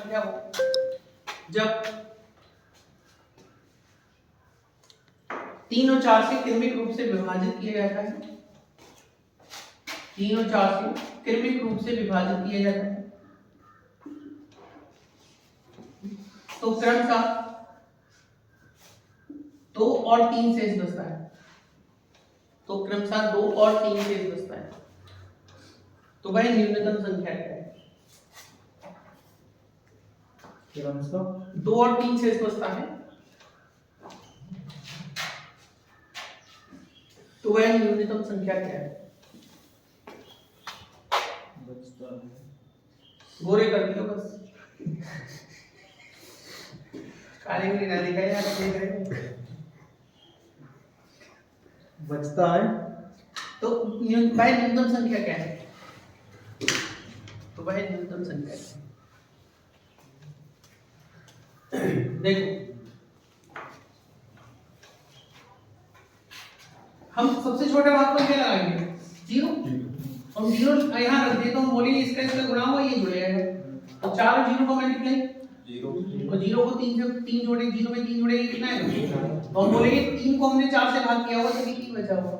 क्या हो जब 3 और 4 से क्रमिक रूप से विभाजित किया जाता है, 3 और 4 से क्रमिक रूप से विभाजित किया जाता है तो क्रमशः 2 और 3 शेष बचता है, तो क्रमशः 2 और 3 शेष बचता है, तो वह न्यूनतम संख्या क्या है? 2 और 3 शेष बचता है, तो वह न्यूनतम संख्या क्या है? गोरे कर दियो बस, काले में ना दिखाए यार, देख रहे बचता है तो वह न्यूनतम संख्या क्या है? तो वह न्यूनतम संख्या है। देखो हम सबसे छोटे भाग पर क्या लगाएंगे? 0। हम 0 यहाँ रख दिए तो हम बोलेंगे इसका इसका गुणा हुआ ये जुड़ेगा, तो 4 और 0 को मल्टीप्लाई 0 और 0 को 3 से 3 जोड़े, 0 में 3 जोड़े कितना है? तो हम बोलेंगे 3 को हमने 4 से भाग किया होगा तभी 3 बचा होगा,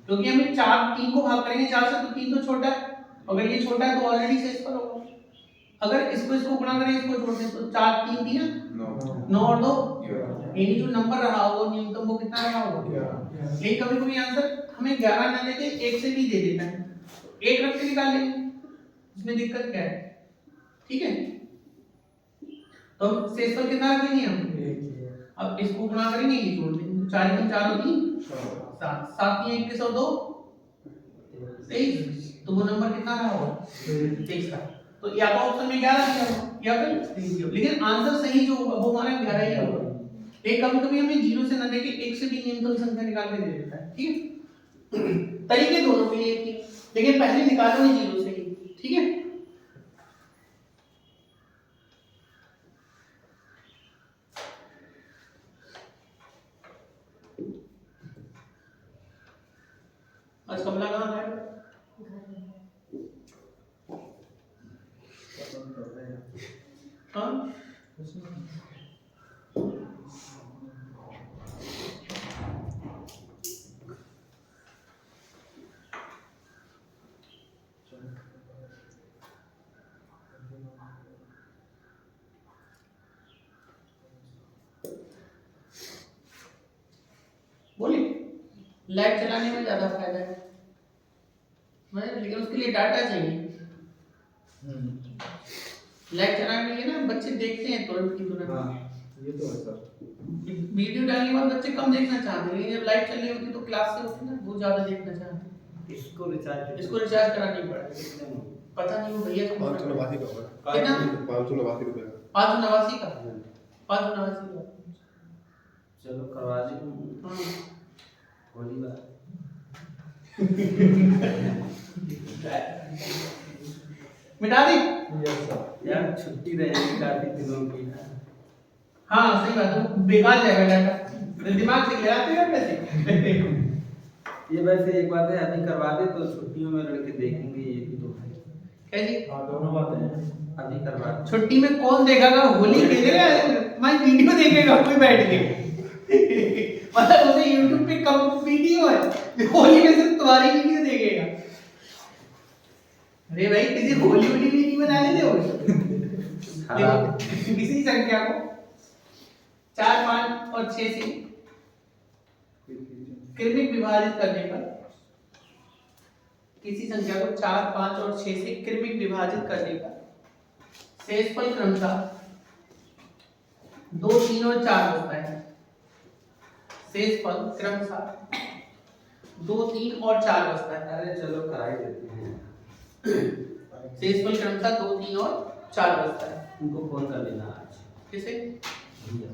क्योंकि हमें 3 को भाग करेंगे 4 से तो 3 तो छोटा है, अगर ये छोटा है तो ऑलरेडी शेष पर होगा। अगर इसको गुणा करें, इसको जोड़ दें तो 4 3 दिया 9 और 2, यानी जो नंबर रहा होगा न्यूनतम वो कितना रहा होगा? लेकिन कभी कभी आंसर हमें 11 ना देके 1 से भी दे देता है, तो 1 रख के निकाल लेंगे, इसमें दिक्कत क्या है? ठीक है, तो हम शेषफल कितना रखेंगे हम? अब इसको गुणा करेंगे, ये जोड़ देंगे, 4 3 4 3 7 7 3 21 और 2 23, तो वो नंबर कितना रहा होगा? 23 का। तो या तो ऑप्शन में 11 दिया होगा या फिर 3 दिया, लेकिन आंसर सही जो होगा वो हमारा 11 ही होगा। एक कभी कभी हमें 0 से ना देके 1 से भी न्यूनतम संख्या निकाल के दे देता है, ठीक है। तरीके दोनों के लिए थी, लेकिन पहले निकालो ही 0 से ही, ठीक है। आज कमला कहाँ है? हाँ बोलिए, लाइट चलाने में ज्यादा फायदा है, लेकिन उसके लिए डाटा चाहिए। लाइट चलाने के लिए ना बच्चे देखते हैं तुरंत की तुरंत। हाँ, ये तो है सर। वीडियो डालने के बाद बच्चे कम देखना चाहते हैं, लेकिन जब लाइट चल रही होती तो क्लास से होती ना वो ज्यादा देखना चाहते हैं। इसको रिचार्ज करानी पड़ेगी, पता नहीं वो भैया को 589 का होगा। कितना? 589 रुपए का। 589 का, 589 का। चलो करवा दे। हाँ होली बात मिटा दी यस सर। यार, छुट्टी रहेगी काफी दिनों की। हाँ सही बात है, बेकार जाएगा डाटा, दिमाग से गिराते हैं कैसे। ये वैसे एक बात है, अभी करवा दे तो छुट्टियों में लड़के देखेंगे, ये भी तो है। क्या जी? हाँ, दोनों बातें हैं। अभी करवा दे। छुट्टी में कौन देखेगा? होली खेलेगा, मैं वीडियो देखेगा कोई बैठ के। मतलब उसे YouTube पे कम वीडियो है, होली में सिर्फ तुम्हारी वीडियो देखेगा। अरे भाई किसी होली वीडियो नहीं बना लेते हो? देखो किसी संख्या को 4 5 और 6 से क्रमिक विभाजित करने पर, किसी संख्या को 4 5 और 6 से क्रमिक विभाजित करने पर शेषफल क्रमशः 2 3 और 4 बचता है। शेषफल क्रमशः 2 3 और 4 बचता है। अरे चलो करा ही देते हैं। शेषफल क्रमशः 2 3 और 4 बचता है। उनको फोन कर लेना आज। किसे? भैया,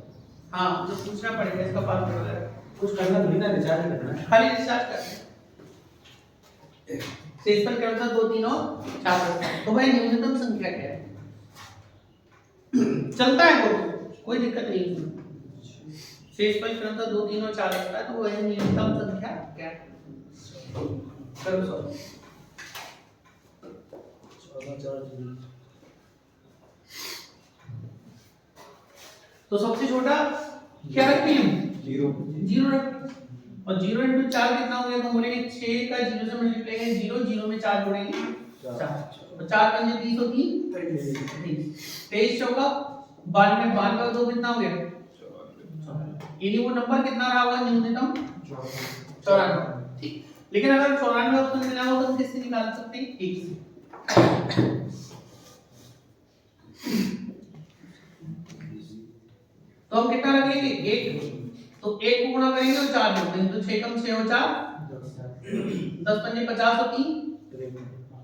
हाँ तो पूछना पड़ेगा, इसका पास पड़ेगा, कुछ करना नहीं ना, रिचार्ज करना। खाली रिचार्ज कर। शेषफल क्रमशः 2 3 और 4 बचता है, तो भाई न्यूनतम संख्या क्या है? चलता है कोई दिक्कत नहीं है। शेषफल क्रमशः 2 3 और 4 बचता है, तो वह न्यूनतम संख्या क्या है? करो सॉल्व। 14 4 0 तो सबसे छोटा क्या रखते हैं? जीरो। जीरो रख, और जीरो इंटू 4 कितना हो गया? तो बोलेंगे 6 का जीरो से मल्टीप्लाई करेंगे, जीरो जीरो में 4 जोड़ेंगे 4, तो 4 पंजे 30 और 3 23 चौका 92, 92 का 2 कितना हो गया? यानी वो नंबर कितना रहा होगा न्यूनतम? 94। ठीक, लेकिन अगर 94 ऑप्शन मिला हो तो हम किससे निकाल सकते हैं? 1 से। तो हम कितना रखेंगे? 1, तो 1 को गुणा करेंगे और 4 जोड़ देंगे, तो 6 कम 6 और 4 10 पंजे 50 और 3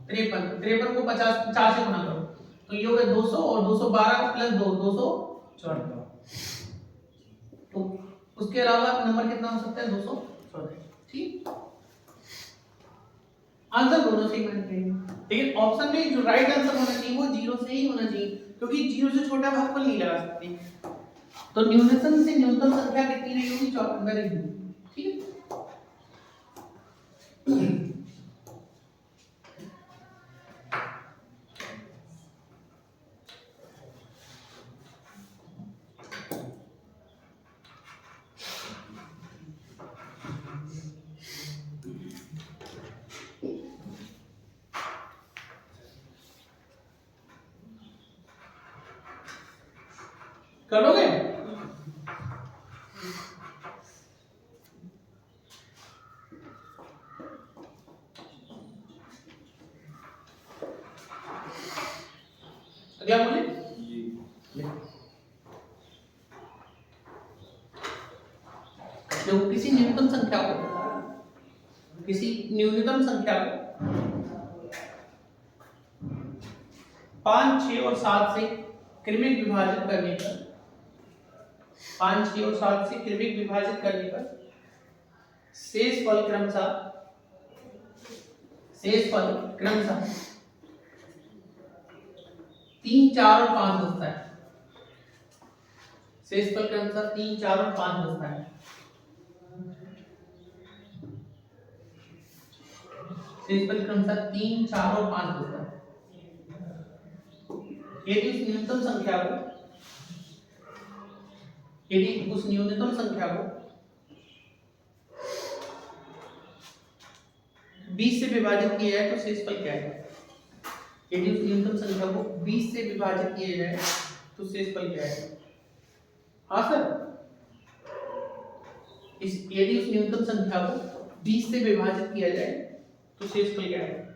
53, 53 को 50 से गुणा करो तो ये हो गया 200, और 212 प्लस 2 214। तो उसके अलावा नंबर कितना हो सकता है? 214। ठीक, आंसर दोनों से ही होना चाहिए, लेकिन ऑप्शन में जो राइट आंसर होना चाहिए वो 0 से ही होना चाहिए, क्योंकि 0 से छोटा भागफल नहीं लगा सकते। तो न्यूनतम से न्यूनतम संख्या कितनी रही होगी? 54 रहेगी। ठीक है, करोगे? अगला बोले। देखो किसी न्यूनतम संख्या को 5, 6 और 7 से क्रमिक विभाजित करने पर 5, 6 और 7 से क्रमिक विभाजित करने पर शेष फल क्रमशः 3, 4 और 5 बचता है। शेष फल क्रमशः 3, 4 और 5 बचता है। शेष फल क्रमशः 3, 4 और 5 बचता है। यदि उस न्यूनतम संख्या को 20 से विभाजित किया जाए तो शेष फल क्या है? यदि उस न्यूनतम संख्या को 20 से विभाजित किया जाए तो शेष फल क्या है? हाँ सर, यदि उस न्यूनतम संख्या को 20 से विभाजित किया जाए तो शेष फल क्या है?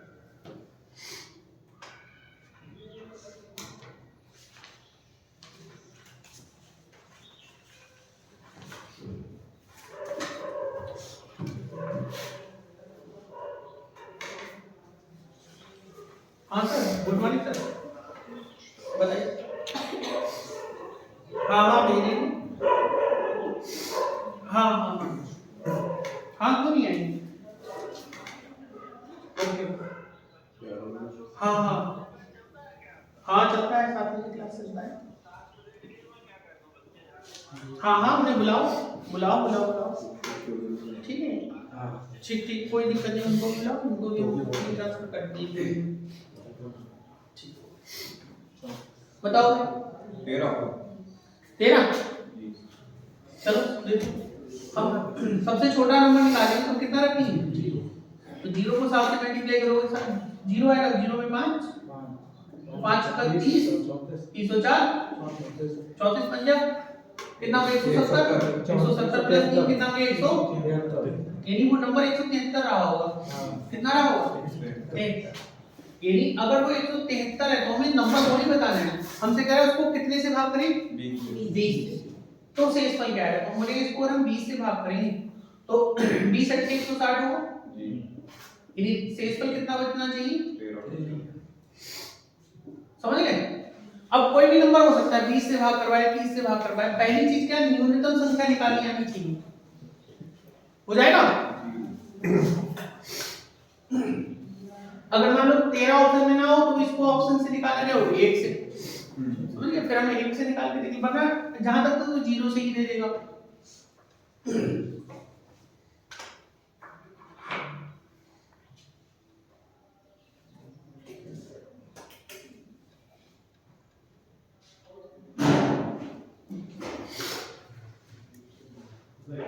हाँ सर, गुड मॉर्निंग सर, बताइए। हाँ भेजिए। हाँ क्यों नहीं आएंगे? ओके, हाँ चलता है, 7 बजे क्लास चलता है। हाँ उन्हें बुलाओ। ठीक है, ठीक, कोई दिक्कत नहीं, उनको बुलाओ, उनको भी ट्रांसफर कर दीजिए। बताओ 13। चलो देखो, हम सबसे छोटा नंबर निकालेंगे तो कितना रखेंगे? तो 0 को 7 से मल्टीप्लाई करोगे सर, 0 आएगा, 0 में 5, 5 का 30, 304, 34 पंजा कितना हो गया? 170 प्लस 3 कितना हो गया? 100, यानी वो नंबर 173 रहा होगा। कितना रहा होगा? 73। यानी अगर वो 173 है तो हमें नंबर थोड़ी बताना है, हमसे कह रहा है उसको कितने से भाग करें? 20 से। तो शेष फल क्या है? तो बोलेंगे इसको हम 20 से भाग करेंगे तो 20 × 160 होगा, यानी शेष फल कितना बचना चाहिए? 13। समझ गए? अब कोई भी नंबर हो सकता है, 20 से भाग करवाए, 30 से भाग करवाए, पहली चीज क्या? न्यूनतम संख्या निकालनी आनी चाहिए। हो जाएगा? अगर मान लो 13 ऑप्शन में ना हो तो इसको ऑप्शन से निकाला जाओ 1 से, समझ गए? फिर हमें 1 से निकाल के देंगे, वरना जहां तक तो 0 से ही दे देगा। जल्दी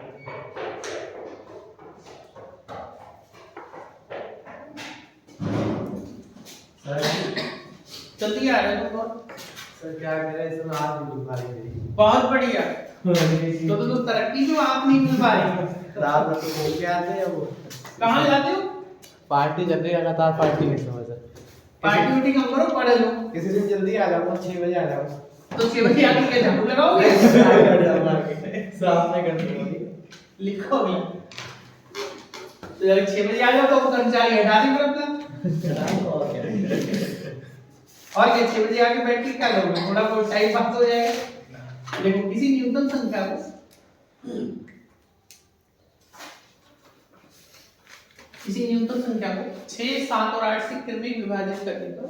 आ रहा है तो सर क्या करें, इसमें हाथ भी दुखा रही है। बहुत बढ़िया। तो तरक्की जो आप नहीं मिल पा रही। रात में तो बोल के आते हैं वो। कहाँ जाते हो? पार्टी चल रही है लगातार, पार्टी में समझ सर। पार्टी उटी कम करो, पढ़ लो। किसी दिन जल्दी आ जाऊंगा, 6 बजे आ जाऊंगा। तो 6 बजे आके क्या झाड़ू लगाओगे? सामने कर दूंगी। लिखो भी। तो अगर 6 बजे आ जाओ तो कर्मचारी हटा देंगे अपना। और क्या 6 बजे आके बैठ के क्या करोगे? थोड़ा बहुत टाइम पास हो जाएगा। देखो किसी न्यूनतम संख्या को किसी न्यूनतम संख्या को 6, 7 और 8 से क्रमिक विभाजित करने पर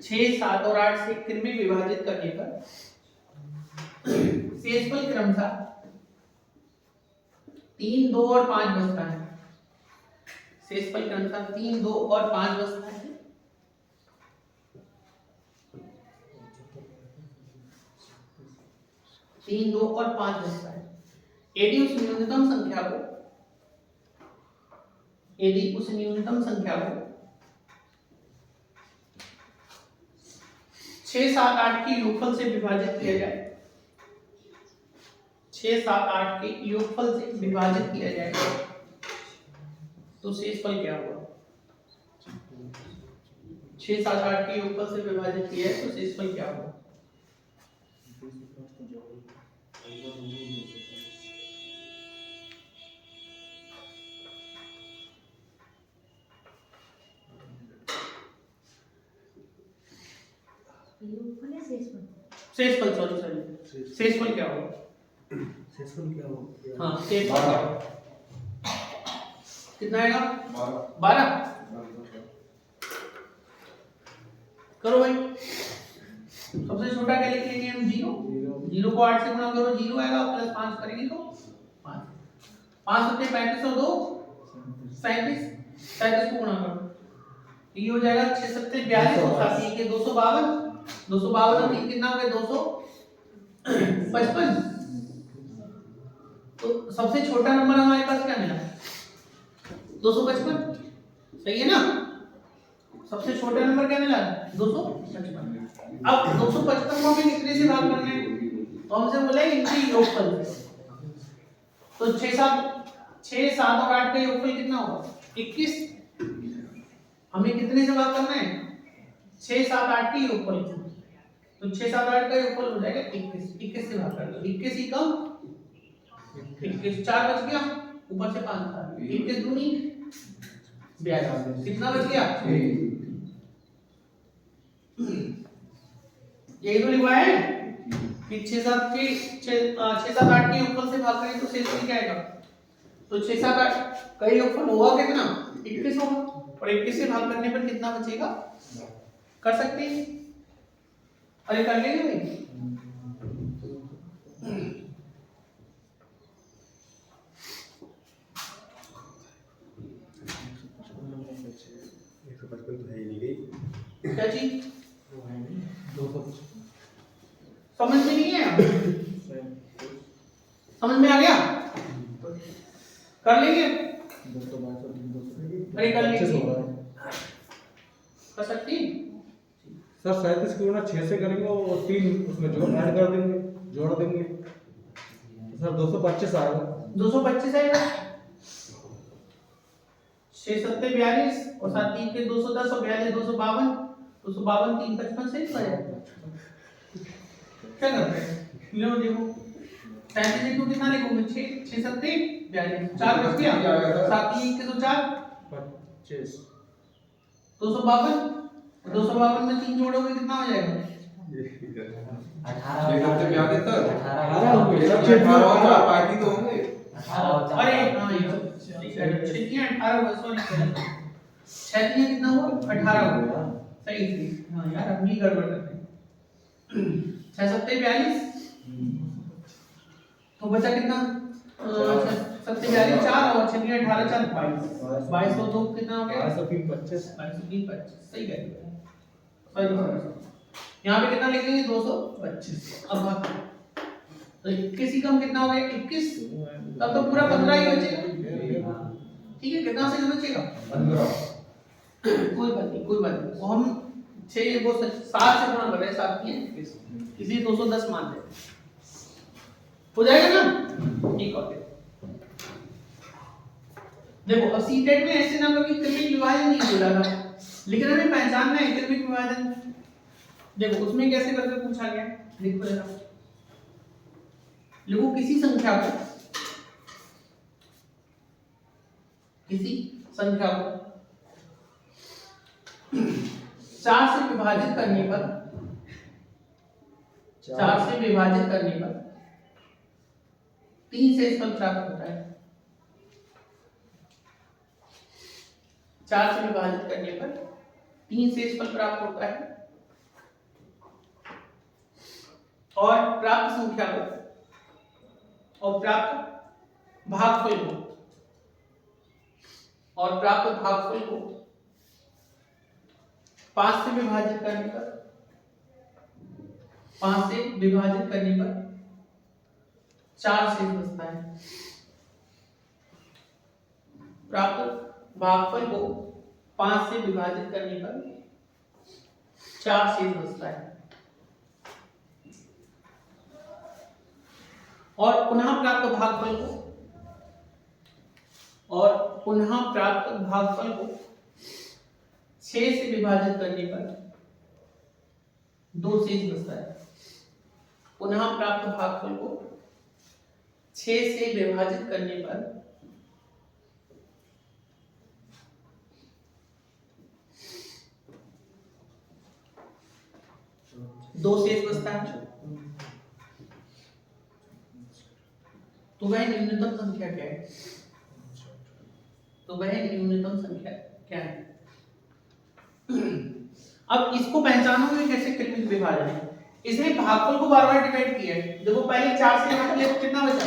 6, 7 और 8 से क्रमिक विभाजित करने पर शेषफल क्रमशः 3, 2 और 5 बचता है। शेषफल क्रमशः 3, 2 और 5 बचता है। तीन, 2 और 5 बचता है। यदि उस न्यूनतम संख्या को 6, 7, 8 के योगफल से विभाजित किया जाए, 6, 7, 8 के योगफल से विभाजित किया जाए तो शेषफल क्या होगा? 6, 7, 8 के योगफल से विभाजित किया है तो शेषफल क्या होगा? शेषफल सॉरी शेषफल क्या होगा? शेषफल क्या हो? हाँ शेषफल क्या होगा? कितना आएगा? 12। करो भाई। सबसे छोटा क्या लिख लेंगे हम? 0। 0 को 8 से गुणा करो, 0 आएगा, प्लस 5 करेंगे तो 5। 5 सत्ते 35 और 2 37। 37 को गुणा करो, ये हो जाएगा 6 सत्ते 42 और 7 के 252। 252 और 3 कितना हो गया? 255। तो सबसे छोटा नंबर हमारे पास क्या मिला? 255। सही है ना? सबसे छोटा नंबर क्या मिला? 255। अब 255 को हमें कितने से भाग करना है? तो हमसे बोला है इनके योगफल। तो 6, 7 और 8 का योगफल कितना होगा? 21। हमें कितने से भाग करना है? 6, 7, 8 के योगफल। तो 6, 7, 8 का योगफल हो जाएगा 21। 21 से भाग कर दो। 21 ही कम 21, 4 बच गया, ऊपर से 5 था। 21 दूनी 42। कितना बच गया? यही तो लिखा है कि 6, 7, 8 के योगफल से भाग करें तो शेषफल क्या आएगा? तो 6, 7, 8 का योगफल होगा कितना? 21 होगा। और 21 से भाग करने पर कितना बचेगा? कर सकते हैं? अरे कर लेंगे भाई। तो है ही नहीं गई। क्या चीज? समझ में नहीं आया? समझ में आ गया? कर लेंगे? अरे कर लेंगे, कर सकते हैं। सर 37 को ना 6 से करेंगे और 3 उसमें जोड़ ऐड कर देंगे, जोड़ देंगे। सर 225 आएगा। 225 आएगा। 6 सत्ते 42 और 7 3 के 210 और 42 252। 252 3 55 से हो जाएगा। क्या करते हैं? लो देखो 37 को कितना लिखोगे? 6 सत्ते 42, 4 बच गया, 7 3 के तो 4 25। 252। 252 में 3 जोड़ोगे कितना हो जाएगा? 18 पार्टी तो होंगे। अरे हाँ ये 18 हुआ, सॉरी 6 कितना हुआ? 18 हुआ। सही सही। हाँ यार हम ही गड़बड़ करते हैं। 6 सत्ते 42 तो बचा कितना? 6 सत्ते 42 4 और 6 18 4 22। 22 और 2 कितना हो गया? 22 22 25। सही कह रहे हो। सॉरी यहाँ पे कितना लिख लेंगे? 225। अब तो 21 ही कम कितना हो गया 21, तब तो पूरा 15 ही बचेगा। ठीक है, कितना से बचेगा 15। कोई बात नहीं, कोई बात नहीं, वो हम 6 वो 7 से गुणा कर रहे हैं, 7 की 21, इसलिए 210 मान लेते हैं। हो जाएगा ना। एक और देखो, अब सीटेट में ऐसे नंबर की क्रमिक विभाजन नहीं बोला था, लेकिन हमें पहचानना है क्रमिक विभाजन। देखो उसमें कैसे करके पूछा गया, देखो जरा, लिखो किसी संख्या को 4 से विभाजित करने पर 3 से फल प्राप्त होता है। 4 से विभाजित करने पर 3 से फल प्राप्त होता है, और प्राप्त संख्या को और प्राप्त भागफल को 5 से विभाजित करने पर 4 से बचता है। प्राप्त भागफल को 5 से विभाजित करने पर 4 से बचता है, और पुनः प्राप्त भागफल को 6 से विभाजित करने पर 2 शेष बचता है। पुनः प्राप्त भागफल को 6 से विभाजित करने पर 2 शेष बचता है। तो वह न्यूनतम संख्या क्या है? अब इसको पहचानोगे कैसे क्रमिक विभाजन है। इसने भागफल को बार-बार डिवाइड किया है। देखो पहले 4 से भाग किया तो कितना बचा?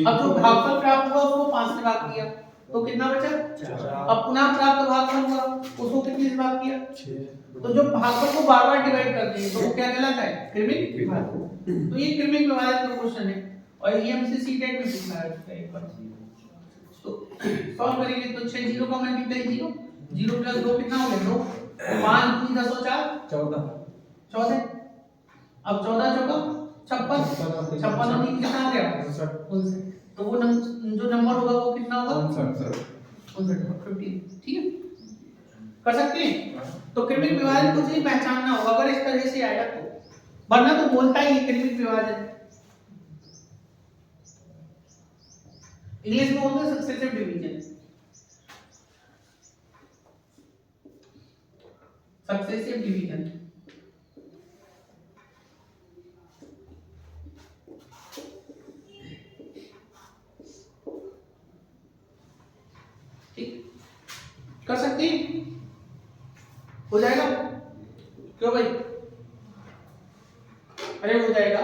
अब जो भागफल प्राप्त हुआ उसको 5 से भाग किया तो कितना बचा? 4। अब पुनः प्राप्त भागफल हुआ उसको कितने से भाग किया? 6। तो जो भागफल को बार-बार डिवाइड करते हैं तो वो क्या कहलाता है? क्रमिक विभाजन। तो ये क्रमिक विभाजन का क्वेश्चन है, और ये हमसे सीटेट में पूछा है एक बार। तो सॉल्व करेंगे तो 6 0 का मल्टीप्लाई 0, 0 प्लस 2 कितना हो गया? 2। 5 दूनी 10 और 4 14। अब 14 चौका 56, 56 और 3 कितना हो गया? 59। तो वो जो नंबर होगा वो कितना होगा? 59। ठीक है, कर सकते हैं। तो क्रमिक विभाजन कुछ नहीं पहचानना होगा, अगर इस तरह से आएगा तो, वरना तो बोलता ही है क्रमिक विभाजन। इंग्लिश में बोलते हैं सक्सेसिव डिवीजन। ठीक, कर सकते हैं, हो जाएगा क्यों भाई? अरे हो जाएगा,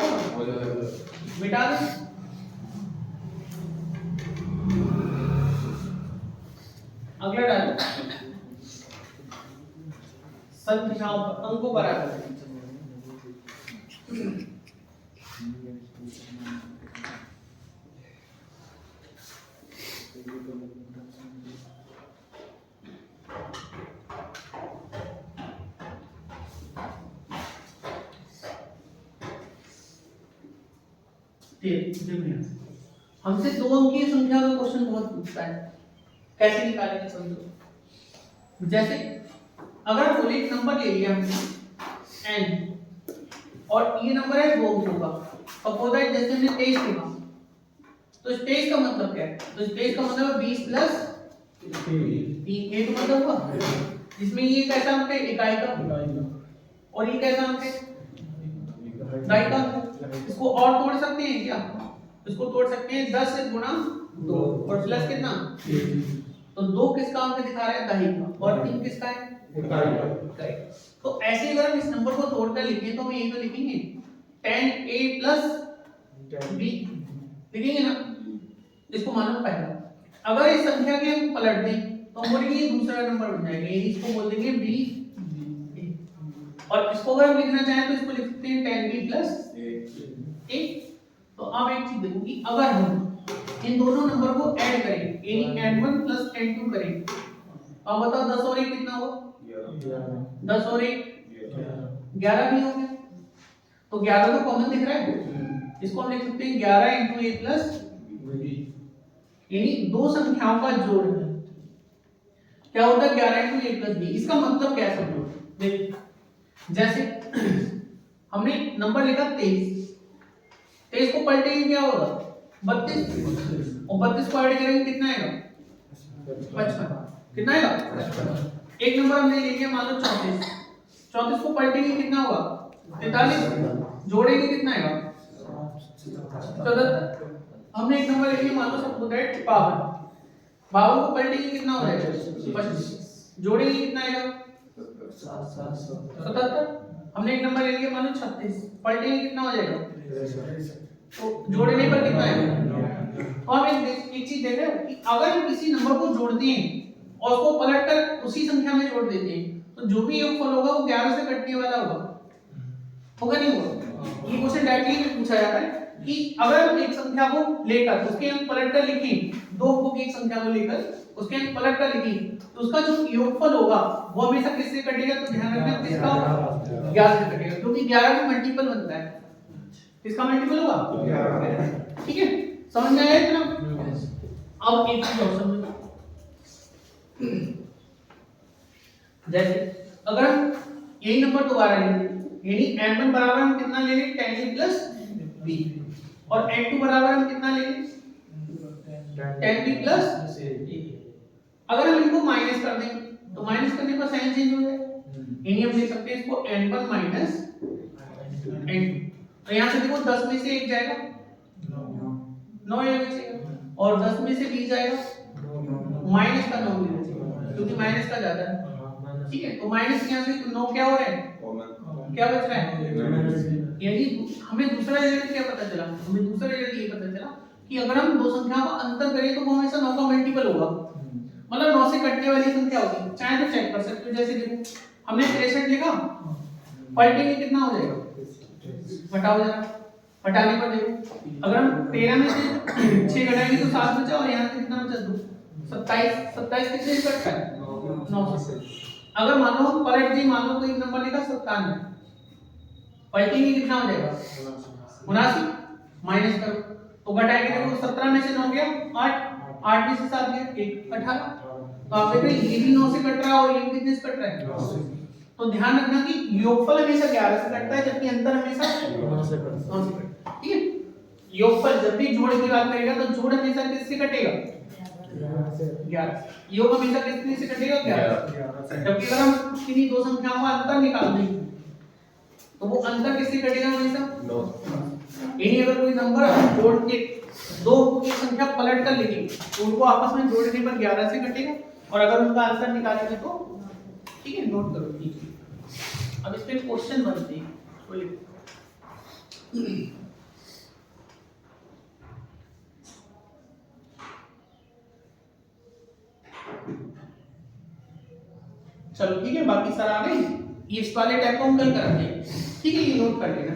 मिटा दे। अगला डालो, संख्याओं पर अंकों पर आ जाए। हमसे 2 अंकीय संख्या का क्वेश्चन बहुत पूछता है, कैसे निकालेंगे समझो। जैसे अगर बोले एक नंबर ले लिया हमने n, और ये नंबर है 2 अंकों का, सपोज दैट जैसे हमने 23 लिखा, तो 23 का मतलब क्या है? तो 23 का मतलब है 20 प्लस 3, ये तो मतलब हुआ, जिसमें ये कैसा अंक है? इकाई का, और ये कैसा अंक है? दहाई का। इसको और तोड़ सकते हैं क्या? इसको तोड़ सकते हैं 10 से गुणा 2 और प्लस कितना? तो 2 किसका अंक दिखा रहा है? दहाई का, और 3 किसका है? इकाई। तो ऐसे अगर हम इस नंबर को तोड़कर लिखें तो हम यही तो लिखेंगे 10a प्लस b, लिखेंगे ना। इसको मानो पहला। अगर इस संख्या के हम पलट दें तो हम बोलेंगे ये दूसरा नंबर बन जाएगा, इसको बोल देंगे b, और इसको अगर हम लिखना चाहें तो इसको लिख सकते हैं 10b प्लस a। तो अब एक चीज देखो कि अगर हम इन दोनों नंबर को ऐड करें यानी n1 प्लस n2 करें, अब बताओ 10 और 1 कितना होगा? 10 और 1 11 भी हो गया। तो 11 तो कॉमन दिख रहा है, इसको हम लिख सकते हैं 11 इंटू ए प्लस यानी दो संख्याओं का जोड़ क्या होता है 11 इंटू ए प्लस बी। इसका मतलब क्या है समझो, देख जैसे हमने नंबर लिखा 23 को पलटेंगे क्या होगा 32 और 32 को ऐड करेंगे कितना आएगा 55। कितना आएगा 55। एक नंबर हमने ले लिया मान लो 34 को पलटेंगे कितना होगा 43, जोड़ेंगे कितना आएगा 74। हमने एक नंबर ले लिया मान लो सपोज दैट 52 को पलटेंगे कितना हो जाएगा 25, जोड़ेंगे कितना आएगा 77। हमने एक नंबर ले लिया मान लो 36, पलटेंगे कितना हो जाएगा, तो जोड़ने पर कितना आएगा। तो हम एक चीज देख रहे हो कि अगर हम किसी नंबर को जोड़ते हैं और उसको पलटकर उसी संख्या में जोड़ देते हैं तो जो भी योगफल होगा वो 11 से कटने वाला होगा नहीं होगा। ये क्वेश्चन डायरेक्टली पूछा जाता है कि अगर हम एक संख्या को लेकर उसके अंक पलटकर लिखें, दो अंकों की एक संख्या को लेकर उसके अंक पलटकर लिखें तो उसका जो योगफल होगा वो हमेशा किससे कटेगा, तो ध्यान रखना किसका होगा 11 से कटेगा, क्योंकि 11 का मल्टीपल बनता है। किसका मल्टीपल होगा, ठीक है समझ में आया इतना। अब एक चीज और समझो, जैसे अगर हम यही नंबर दोबारा लेंगे यानी n1 बराबर हम कितना ले लें 10a प्लस b और n2 बराबर हम कितना ले लें 10b प्लस a। अगर हम इनको माइनस कर दें तो माइनस करने पर साइन चेंज हो जाएगा, यानी हम लिख सकते हैं इसको n1 माइनस n2। तो यहां से देखो 10 में से 1 जाएगा 9 ये बचेगा और 10 में से 20 जाएगा माइनस का 9 भी बचेगा क्योंकि माइनस का ज्यादा है, ठीक है। तो माइनस यहां से 9 क्या हो रहा है क्या बच रहा है, यानी हमें दूसरा रिजल्ट क्या पता चला, हमें दूसरा रिजल्ट ये पता चला कि अगर हम दो संख्याओं का अंतर करें तो वो हमेशा 9 का मल्टीपल होगा, मतलब 9 से कटने वाली संख्या होगी। चाहे तो चेक कर सकते हो, जैसे देखो हमने 63 लिखा पलटेंगे कितना हो जाएगा, घटाओ जरा, घटाने पर देखो अगर हम 13 में से 6 घटाएंगे तो 7 बचा और यहां से कितना बचा 2 27 कितने से कटता है 9 से। अगर मान लो हम पलट दें, मान लो कोई नंबर लिखा 97 पलटेंगे कितना हो जाएगा 79, माइनस करो तो घटाएंगे देखो 17 में से 9 गया 8 में से 7 गया 1 18। तो आप देख रहे हैं ये भी 9 से कट रहा है और ये भी कितने से कट रहा है। तो ध्यान रखना कि योगफल हमेशा 11 से कटता है जबकि अंतर हमेशा 9 से कटता है, ठीक है। योगफल जब भी जोड़ की बात करेगा तो जोड़ हमेशा किससे कटेगा 11, योग हमेशा कितने से कटेगा 11। जबकि अगर हम किन्हीं दो संख्याओं का अंतर निकाल दें तो वो अंतर किससे कटेगा हमेशा 9। यानी अगर कोई नंबर जोड़ के दो अंकों की संख्या पलट कर लिखें तो उनको आपस में जोड़ने पर 11 से कटेगा और अगर उनका आंसर निकालेंगे तो ठीक है नोट करो। ठीक है अब इस पे क्वेश्चन बनते हैं, चलो ठीक है बाकी सर आ गए, ये इस वाले टाइप को हम कल कराते हैं, ठीक है ये नोट कर लेना।